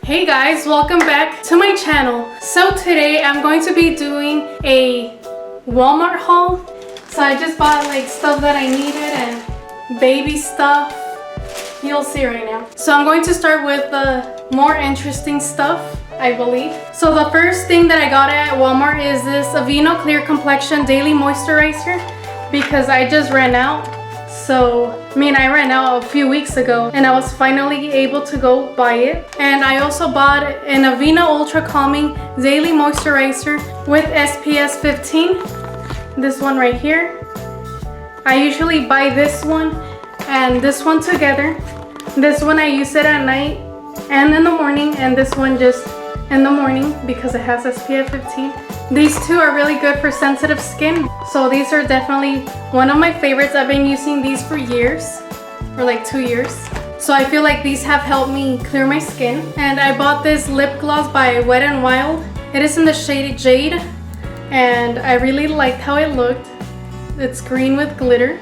Hey guys, welcome back to my channel. So today I'm going to be doing a Walmart haul. So I just bought like stuff that I needed and baby stuff. You'll see right now. So I'm going to start with the more interesting stuff, I believe. So the first thing that I got at Walmart is this Aveeno Clear Complexion Daily Moisturizer because I just ran out. I ran out a few weeks ago and I was finally able to go buy it. And I also bought an Aveeno Ultra Calming Daily Moisturizer with SPF 15. This one right here. I usually buy this one and this one together. This one I use it at night and in the morning, and this one just in the morning because it has SPF 15. These two are really good for sensitive skin. So these are definitely one of my favorites. I've been using these for years, for like 2 years. So I feel like these have helped me clear my skin. And I bought this lip gloss by Wet n Wild. It is in the shade Jade and I really liked how it looked. It's green with glitter.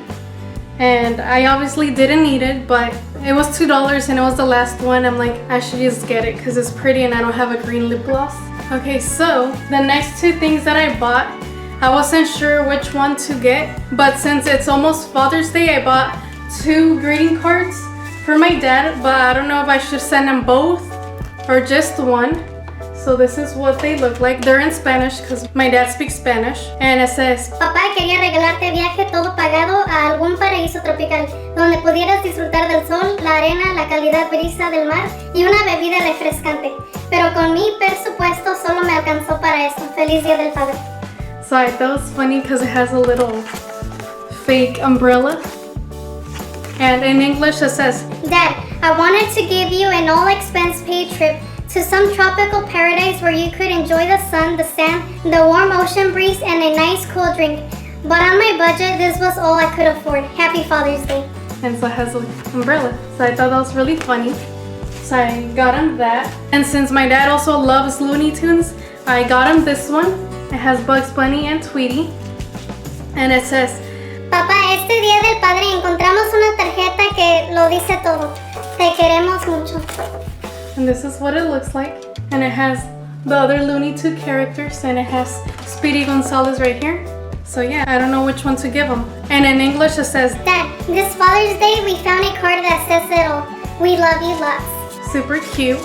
And I obviously didn't need it, but it was $2 and it was the last one. I'm like, I should just get it because it's pretty and I don't have a green lip gloss. Okay, so the next two things that I bought, I wasn't sure which one to get, but since it's almost Father's Day, I bought 2 greeting cards for my dad, but I don't know if I should send them both or just one. So this is what they look like. They're in Spanish because my dad speaks Spanish. And it says, Papá quería regalarte viaje todo pagado a algún paraíso tropical, donde pudieras disfrutar del sol, la arena, la calidad brisa del mar y una bebida refrescante. Pero con mi presupuesto solo me alcanzó para eso. Feliz Día del Padre. So I thought it was funny because it has a little fake umbrella. And in English it says, Dad, I wanted to give you an all-expense paid trip to some tropical paradise where you could enjoy the sun, the sand, the warm ocean breeze, and a nice cool drink. But on my budget, this was all I could afford. Happy Father's Day. And so it has an umbrella. So I thought that was really funny. So I got him that. And since my dad also loves Looney Tunes, I got him this one. It has Bugs Bunny and Tweety. And it says, Papá, este Día del Padre encontramos una tarjeta que lo dice todo. Te queremos mucho. And this is what it looks like. And it has the other Looney Tunes characters, and it has Speedy Gonzalez right here. So yeah, I don't know which one to give him. And in English it says, Dad, this Father's Day we found a card that says it all. We love you lots. Super cute.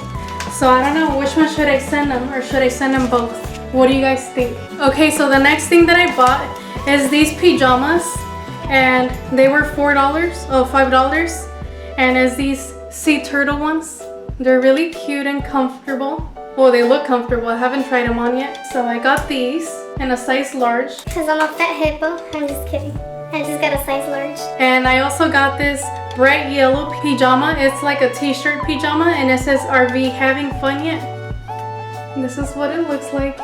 So I don't know which one should I send them, or should I send them both? What do you guys think? Okay, so the next thing that I bought is these pajamas, and they were $5. And it's these sea turtle ones. They're really cute and comfortable. Well, they look comfortable. I haven't tried them on yet. So I got these in a size large. Because I'm a fat hippo. I'm just kidding. I just got a size large. And I also got this bright yellow pajama. It's like a t-shirt pajama and it says, "Are we having fun yet?" And this is what it looks like.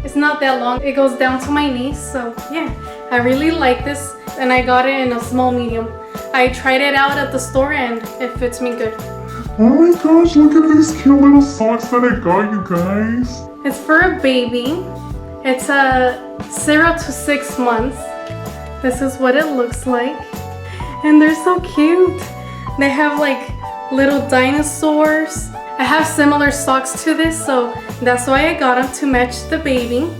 It's not that long. It goes down to my knees. So yeah, I really like this and I got it in a small medium. I tried it out at the store and it fits me good. Oh my gosh, look at these cute little socks that I got, you guys. It's for a baby. It's a 0 to 6 months. This is what it looks like. And they're so cute. They have like little dinosaurs. I have similar socks to this, so that's why I got them to match the baby.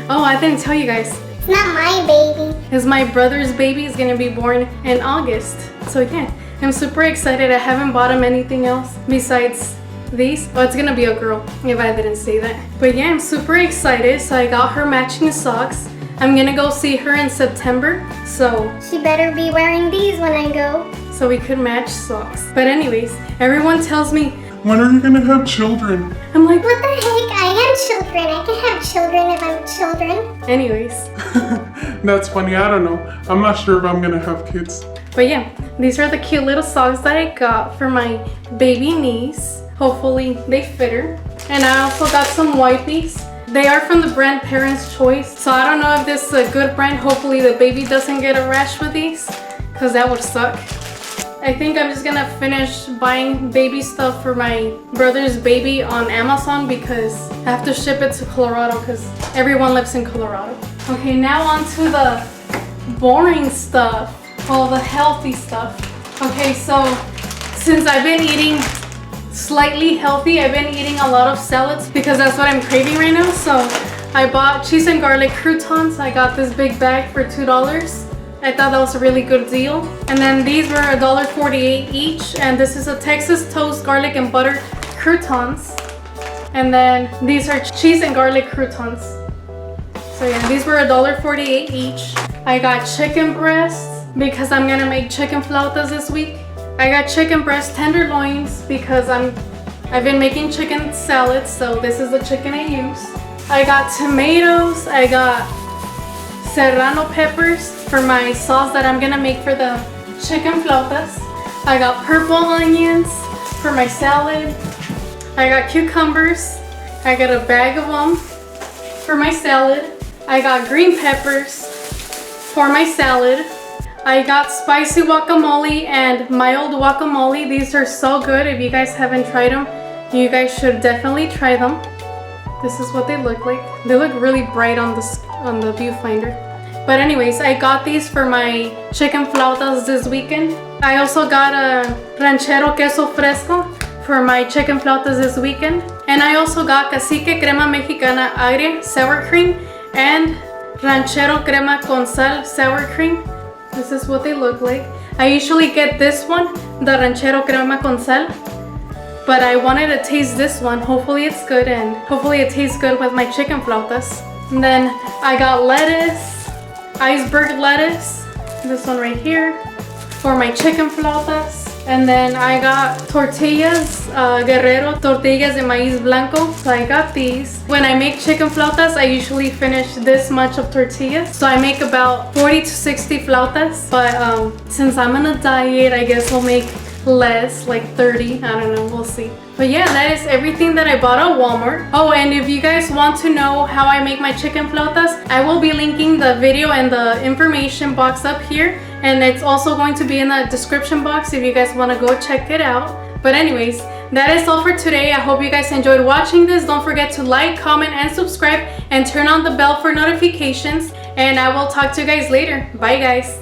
Oh, I didn't tell you guys. It's not my baby. Because my brother's baby is gonna be born in August. So yeah, I'm super excited. I haven't bought him anything else besides these. Oh, it's gonna be a girl, if I didn't say that. But yeah, I'm super excited. So I got her matching socks. I'm gonna go see her in September. So She better be wearing these when I go. so we could match socks. But anyways, everyone tells me, When are you gonna have children? I'm like, What the heck? I am children. I can have children if I'm children. anyways. That's funny, I don't know. I'm not sure if I'm gonna have kids. But yeah, these are the cute little socks that I got for my baby niece. Hopefully they fit her. And I also got some wipes. They are from the brand Parents' Choice. So I don't know if this is a good brand. Hopefully the baby doesn't get a rash with these, because that would suck. I think I'm just gonna finish buying baby stuff for my brother's baby on Amazon because I have to ship it to Colorado because everyone lives in Colorado. Okay, now on to the boring stuff. Well, the healthy stuff. Okay, so since I've been eating slightly healthy. I've been eating a lot of salads because that's what I'm craving right now. So I bought cheese and garlic croutons. I got this big bag for $2. I thought that was a really good deal. And then these were $1.48 each. And this is a Texas toast garlic and butter croutons. And then these are cheese and garlic croutons. So yeah, these were $1.48 each. I got chicken breasts because I'm gonna make chicken flautas this week. I got chicken breast tenderloins because I've been making chicken salads, so this is the chicken I use. I got tomatoes. I got serrano peppers for my sauce that I'm gonna make for the chicken flautas. I got purple onions for my salad. I got cucumbers. I got a bag of them for my salad. I got green peppers for my salad. I got spicy guacamole and mild guacamole. These are so good. If you guys haven't tried them, you guys should definitely try them. This is what they look like. They look really bright on the viewfinder. But anyways, I got these for my chicken flautas this weekend. I also got a ranchero queso fresco for my chicken flautas this weekend. And I also got cacique crema mexicana agria sour cream and ranchero crema con sal sour cream. This is what they look like. I usually get this one, the ranchero crema con sal, but I wanted to taste this one. Hopefully it's good, and hopefully it tastes good with my chicken flautas. And then I got lettuce, iceberg lettuce, this one right here, for my chicken flautas. And then I got tortillas, Guerrero tortillas de maíz blanco. So I got these. When I make chicken flautas, I usually finish this much of tortillas. So I make about 40 to 60 flautas. But since I'm on a diet, I guess I'll make less, like 30. I don't know, we'll see. But yeah, that is everything that I bought at Walmart. Oh, and if you guys want to know how I make my chicken flautas, I will be linking the video and the information box up here. And it's also going to be in the description box if you guys want to go check it out. But anyways, that is all for today. I hope you guys enjoyed watching this. Don't forget to like, comment, and subscribe, and turn on the bell for notifications. And I will talk to you guys later. Bye guys.